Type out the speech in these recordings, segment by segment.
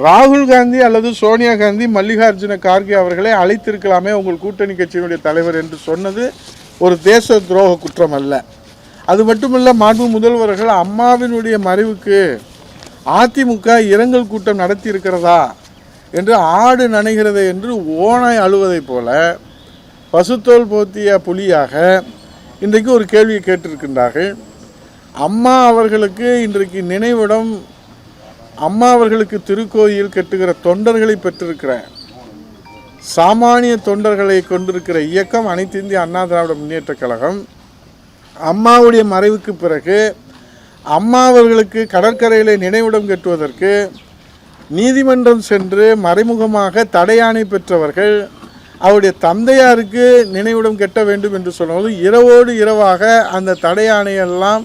ராகுல் காந்தி அல்லது சோனியா காந்தி மல்லிகார்ஜுன கார்கே அவர்களை அழைத்திருக்கலாமே உங்கள் கூட்டணி கட்சியினுடைய தலைவர் என்று சொன்னது ஒரு தேச துரோக குற்றம் அல்ல. அது மட்டுமல்ல, மாண்பு முதல்வர்கள் அம்மாவினுடைய மறைவுக்கு அதிமுக இரங்கல் கூட்டம் நடத்தி இருக்கிறதா என்று ஆடு நனைகிறது என்று ஓனாய் அழுவதைப் போல பசுத்தோல் போத்திய புலியாக இன்றைக்கு ஒரு கேள்வியை கேட்டிருக்கின்றார்கள். அம்மா அவர்களுக்கு இன்றைக்கு நினைவிடம், அம்மா அவர்களுக்கு திருக்கோயில் கட்டுகிற தொண்டர்களை பெற்றிருக்கிற சாமானிய தொண்டர்களை கொண்டிருக்கிற இயக்கம் அனைத்து இந்திய அண்ணா திராவிட முன்னேற்றக் கழகம் அம்மாவுடைய மறைவுக்கு பிறகு அம்மா அவர்களுக்கு கடற்கரையில் நினைவிடம் கட்டுவதற்கு நீதிமன்றம் சென்று மறைமுகமாக தடையாணை பெற்றவர்கள் அவருடைய தந்தையாருக்கு நினைவிடம் கட்ட வேண்டும் என்று சொன்னபோது இரவோடு இரவாக அந்த தடையாணையெல்லாம்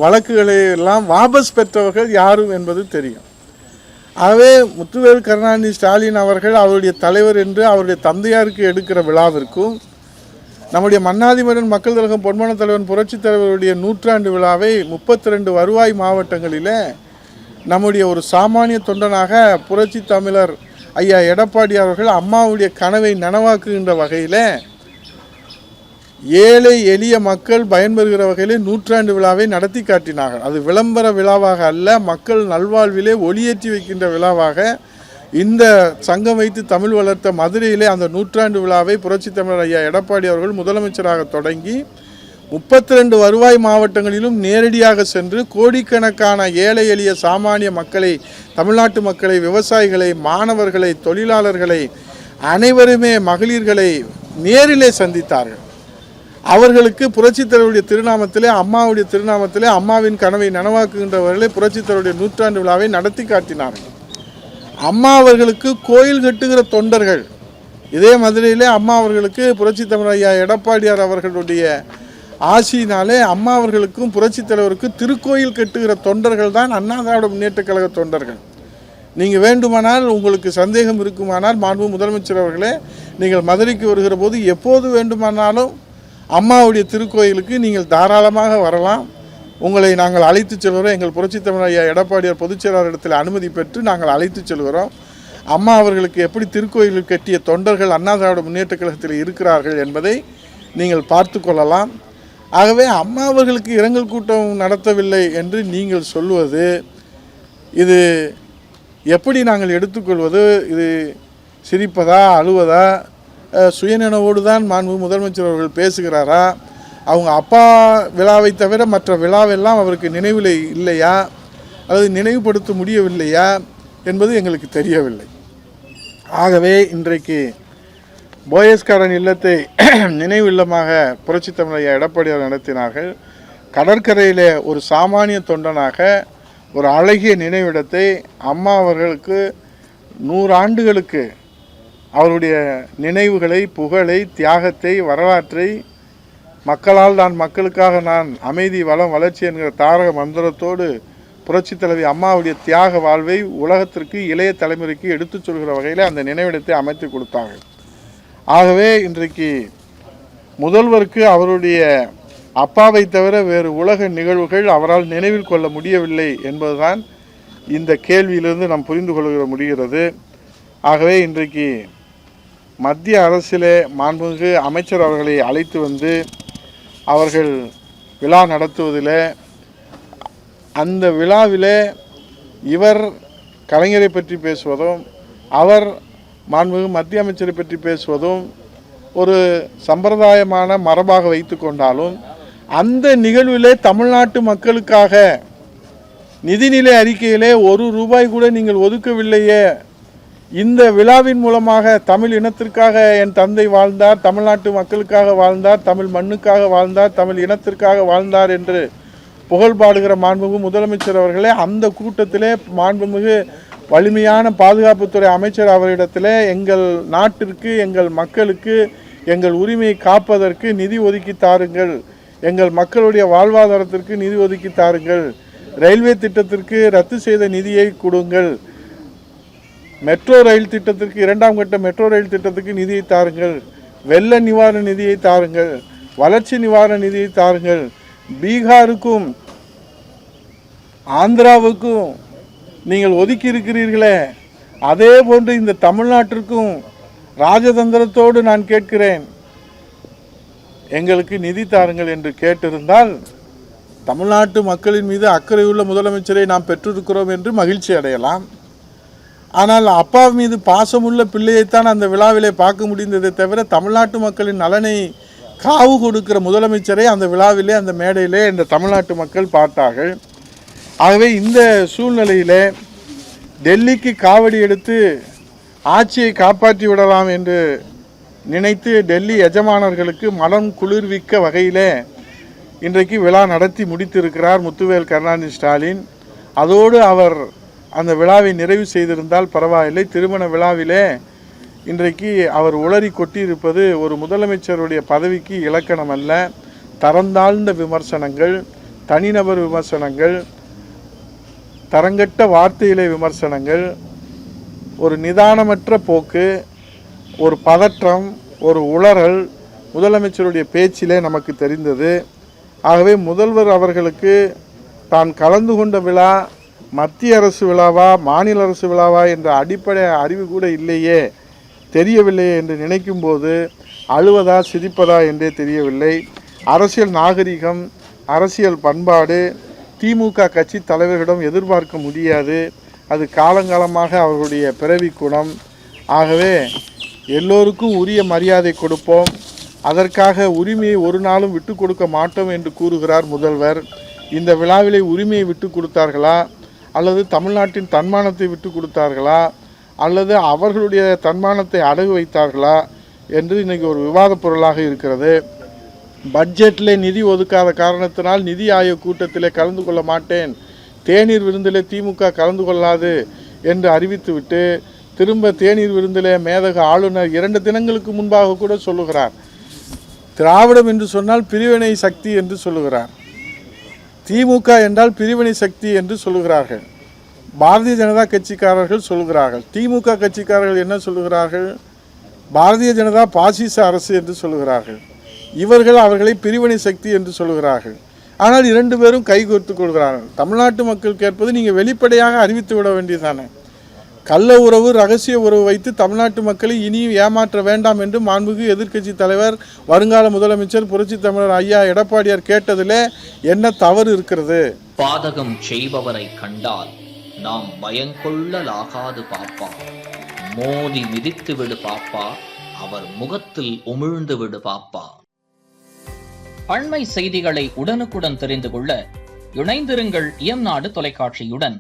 வழக்குகளை எல்லாம் வாபஸ் பெற்றவர்கள் யாரும் என்பது தெரியும். ஆகவே முத்துவேல் கருணாநிதி ஸ்டாலின் அவர்கள் அவருடைய தலைவர் என்று அவருடைய தந்தையாருக்கு எடுக்கிற விழாவிற்கும் நம்முடைய மன்னாதிமன்றன் மக்கள் கழகம் பொன்மன தலைவன் புரட்சித் தலைவருடைய 100ஆண்டு விழாவை 32 வருவாய் மாவட்டங்களில் நம்முடைய ஒரு சாமானிய தொண்டனாக புரட்சி தமிழர் ஐயா எடப்பாடி அவர்கள் அம்மாவுடைய கனவை நனவாக்குகின்ற வகையில் ஏழை எளிய மக்கள் பயன்பெறுகிற வகையில் 100ஆண்டு விழாவை நடத்தி காட்டினார்கள். அது விளம்பர விழாவாக அல்ல, மக்கள் நல்வாழ்விலே ஒளியேற்றி வைக்கின்ற விழாவாக இந்த சங்கம் வைத்து தமிழ் வளர்த்த மதுரையிலே அந்த 100ஆண்டு விழாவை புரட்சி தமிழர் ஐயா எடப்பாடி அவர்கள் முதலமைச்சராக தொடங்கி 32 வருவாய் மாவட்டங்களிலும் நேரடியாக சென்று கோடிக்கணக்கான ஏழை எளிய சாமானிய மக்களை, தமிழ்நாட்டு மக்களை, விவசாயிகளை, மாணவர்களை, தொழிலாளர்களை, அனைவருமே மகளிர்களை நேரிலே சந்தித்தார்கள். அவர்களுக்கு புரட்சித் தலைவருடைய திருநாமத்திலே, அம்மாவுடைய திருநாமத்திலே அம்மாவின் கனவை நனவாக்குகின்றவர்களே புரட்சித் தலைவருடைய 100ஆண்டு விழாவை நடத்தி காட்டினார்கள். அம்மா அவர்களுக்கு கோயில் கட்டுகிற தொண்டர்கள் இதே மதுரையிலே அம்மா அவர்களுக்கு புரட்சி தமிழர் ஐயா எடப்பாடியார் அவர்களுடைய ஆசியினாலே அம்மா அவர்களுக்கும் புரட்சி தலைவருக்கு திருக்கோயில் கட்டுகிற தொண்டர்கள் தான் அண்ணா திராவிட முன்னேற்றக் கழக தொண்டர்கள். நீங்கள் வேண்டுமானால், உங்களுக்கு சந்தேகம் இருக்குமானால், மாண்பு முதலமைச்சர் அவர்களே, நீங்கள் மதுரைக்கு வருகிற போது எப்போது வேண்டுமானாலும் அம்மாவுடைய திருக்கோயிலுக்கு நீங்கள் தாராளமாக வரலாம். உங்களை நாங்கள் அழைத்து செல்கிறோம். எங்கள் புரட்சி தமிழர் ஐயா எடப்பாடியார் பொதுச்செயலாளர் இடத்தில் அனுமதி பெற்று நாங்கள் அழைத்து செல்கிறோம். அம்மா அவர்களுக்கு எப்படி திருக்கோயில் கட்டிய தொண்டர்கள் அண்ணா திராவிட முன்னேற்றக் கழகத்தில் இருக்கிறார்கள் என்பதை நீங்கள் பார்த்து கொள்ளலாம். ஆகவே அம்மா அவர்களுக்கு இரங்கல் கூட்டம் நடத்தவில்லை என்று நீங்கள் சொல்வது, இது எப்படி நாங்கள் எடுத்துக்கொள்வது? இது சிரிப்பதா, அழுவதா, சுயநினைவோடு தான் மாண்பு முதலமைச்சர் அவர்கள் பேசுகிறாரா? அவங்க அப்பா விழாவை தவிர மற்ற விழாவெல்லாம் அவருக்கு நினைவில் இல்லையா, அல்லது நினைவுபடுத்த முடியவில்லையா என்பது எங்களுக்கு தெரியவில்லை. ஆகவே இன்றைக்கு போயஸ்காரன் இல்லத்தை நினைவு இல்லமாக புரட்சி தமிழர் எடப்பாடியார் நடத்தினார்கள். கடற்கரையில் ஒரு சாமானிய தொண்டனாக ஒரு அழகிய நினைவிடத்தை அம்மா அவர்களுக்கு 100 ஆண்டுகளுக்கு அவருடைய நினைவுகளை, புகழை, தியாகத்தை, வரலாற்றை, மக்களால் நான், மக்களுக்காக நான், அமைதி, வளம், வளர்ச்சி என்கிற தாரக மந்திரத்தோடு புரட்சி தலைவி அம்மாவுடைய தியாக வாழ்வை உலகத்திற்கு, இளைய தலைமுறைக்கு எடுத்துச் சொல்கிற வகையில் அந்த நினைவிடத்தை அமைத்து கொடுத்தார்கள். ஆகவே இன்றைக்கு முதல்வருக்கு அவருடைய அப்பாவை தவிர வேறு உலக நிகழ்வுகள் அவரால் நினைவில் கொள்ள முடியவில்லை என்பதுதான் இந்த கேள்வியிலிருந்து நாம் புரிந்து கொள்ள முடிகிறது. ஆகவே இன்றைக்கு மத்திய அரசிலே மாண்புமிகு அமைச்சர் அவர்களை அழைத்து வந்து அவர்கள் விழா நடத்துவதில், அந்த விழாவிலே இவர் கலைஞரை பற்றி பேசுவதும் அவர் மாண்புமிகு மத்திய அமைச்சரை பற்றி பேசுவதும் ஒரு சம்பிரதாயமான மரபாக வைத்து கொண்டாலும், அந்த நிகழ்விலே தமிழ்நாட்டு மக்களுக்காக நிதிநிலை அறிக்கையிலே ₹1 கூட நீங்கள் ஒதுக்கவில்லையே. இந்த விழாவின் மூலமாக தமிழ் இனத்திற்காக என் தந்தை வாழ்ந்தார், தமிழ்நாட்டு மக்களுக்காக வாழ்ந்தார், தமிழ் மண்ணுக்காக வாழ்ந்தார், தமிழ் இனத்திற்காக வாழ்ந்தார் என்று புகழ்பாடுகிற மாண்புமிகு முதலமைச்சர் அவர்களே, அந்த கூட்டத்திலே மாண்புமிகு வலிமையான பாதுகாப்புத்துறை அமைச்சர் அவரிடத்திலே எங்கள் நாட்டிற்கு, எங்கள் மக்களுக்கு, எங்கள் உரிமையை காப்பதற்கு நிதி ஒதுக்கி தாருங்கள், எங்கள் மக்களுடைய வாழ்வாதாரத்திற்கு நிதி ஒதுக்கி தாருங்கள், ரயில்வே திட்டத்திற்கு ரத்து செய்த நிதியை கொடுங்கள், மெட்ரோ ரயில் திட்டத்திற்கு, 2ஆம் கட்ட மெட்ரோ ரயில் திட்டத்துக்கு நிதியை தாருங்கள், வெள்ள நிவாரண நிதியை தாருங்கள், வளர்ச்சி நிவாரண நிதியை தாருங்கள், பீகாருக்கும் ஆந்திராவுக்கும் நீங்கள் ஒதுக்கி இருக்கிறீர்களே அதே போன்று இந்த தமிழ்நாட்டிற்கும் ராஜதந்திரத்தோடு நான் கேட்கிறேன், எங்களுக்கு நிதி தாருங்கள் என்று கேட்டிருந்தால் தமிழ்நாட்டு மக்களின் மீது அக்கறையுள்ள முதலமைச்சரை நாம் பெற்றிருக்கிறோம் என்று மகிழ்ச்சி அடையலாம். ஆனால் அப்பா மீது பாசமுள்ள பிள்ளையைத்தான் அந்த விழாவிலே பார்க்க முடிந்ததை தவிர தமிழ்நாட்டு மக்களின் நலனை காவு கொடுக்கிற முதலமைச்சரை அந்த விழாவிலே அந்த மேடையிலே இந்த தமிழ்நாட்டு மக்கள் பார்த்தார்கள். ஆகவே இந்த சூழ்நிலையிலே டெல்லிக்கு காவடி எடுத்து ஆட்சியை காப்பாற்றி விடலாம் என்று நினைத்து டெல்லி எஜமானர்களுக்கு மனம் குளிர்விக்க வகையிலே இன்றைக்கு விழா நடத்தி முடித்திருக்கிறார் முத்துவேல் கருணாநிதி ஸ்டாலின். அதோடு அவர் அந்த விழாவை நிறைவு செய்திருந்தால் பரவாயில்லை. திருமண விழாவிலே இன்றைக்கு அவர் உளறி கொட்டியிருப்பது ஒரு முதலமைச்சருடைய பதவிக்கு இலக்கணம் அல்ல. தரந்தாழ்ந்த விமர்சனங்கள், தனிநபர் விமர்சனங்கள், தரங்கட்ட வார்த்தையிலே விமர்சனங்கள், ஒரு நிதானமற்ற போக்கு, ஒரு பதற்றம், ஒரு உளறல் முதலமைச்சருடைய பேச்சிலே நமக்கு தெரிந்தது. ஆகவே முதல்வர் அவர்களுக்கு தான் கலந்து கொண்ட விழா மத்திய அரசு விழாவா மாநில அரசு விழாவா என்ற அடிப்படை அறிவு கூட இல்லையே, தெரியவில்லையே என்று நினைக்கும் போது அழுவதா சிரிப்பதா என்றே தெரியவில்லை. அரசியல் நாகரிகம், அரசியல் பண்பாடு திமுக கட்சி தலைவர்களிடம் எதிர்பார்க்க முடியாது. அது காலங்காலமாக அவர்களுடைய பிறவி குணம். ஆகவே எல்லோருக்கும் உரிய மரியாதை கொடுப்போம், அதற்காக உரிமையை ஒரு நாளும் விட்டு கொடுக்க மாட்டோம் என்று கூறுகிறார் முதல்வர். இந்த விழாவிலே உரிமையை விட்டு கொடுத்தார்களா, அல்லது தமிழ்நாட்டின் தன்மானத்தை விட்டு கொடுத்தார்களா, அல்லது அவர்களுடைய தன்மானத்தை அடகு வைத்தார்களா என்று இன்றைக்கி ஒரு விவாத பொருளாக இருக்கிறது. பட்ஜெட்டில் நிதி ஒதுக்காத காரணத்தினால் நிதி ஆயோக் கூட்டத்திலே கலந்து கொள்ள மாட்டேன், தேநீர் விருந்திலே திமுக கலந்து கொள்ளாது என்று அறிவித்துவிட்டு திரும்ப தேநீர் விருந்திலே மேதக ஆளுநர் 2 தினங்களுக்கு முன்பாக கூட சொல்லுகிறார், திராவிடம் என்று சொன்னால் பிரிவினை சக்தி என்று சொல்லுகிறார், திமுக என்றால் பிரிவினை சக்தி என்று சொல்லுகிறார்கள். பாரதிய ஜனதா கட்சிக்காரர்கள் சொல்லுகிறார்கள். திமுக கட்சிக்காரர்கள் என்ன சொல்லுகிறார்கள்? பாரதிய ஜனதா பாசிச அரசு என்று சொல்லுகிறார்கள். இவர்கள் அவர்களை பிரிவினை சக்தி என்று சொல்லுகிறார்கள். ஆனால் 2 பேரும் கைகோர்த்து கொள்கிறார்கள். தமிழ்நாட்டு மக்கள் கேட்பது நீங்கள் வெளிப்படையாக அறிவித்து விட வேண்டியதானே. கள்ள உறவு, ரகசிய உறவு வைத்து தமிழ்நாட்டு மக்களை இனியும் ஏமாற்ற வேண்டாம் என்று மாண்புமிகு எதிர்க்கட்சி தலைவர், வருங்கால முதலமைச்சர் புரட்சி தமிழர் ஐயா எடப்பாடியார் கேட்டதிலே என்ன தவறு இருக்கிறது? பாதகம் செய்பவரை கண்டால் நாம் பயங்கொள்ளலாகாது பாப்பா, மோதி மிதித்து விடு பாப்பா, அவர் முகத்தில் உமிழ்ந்து விடு பாப்பா. அண்மை செய்திகளை உடனுக்குடன் தெரிந்து கொள்ள இணைந்திருங்கள் இயம்நாடு தொலைக்காட்சியுடன்.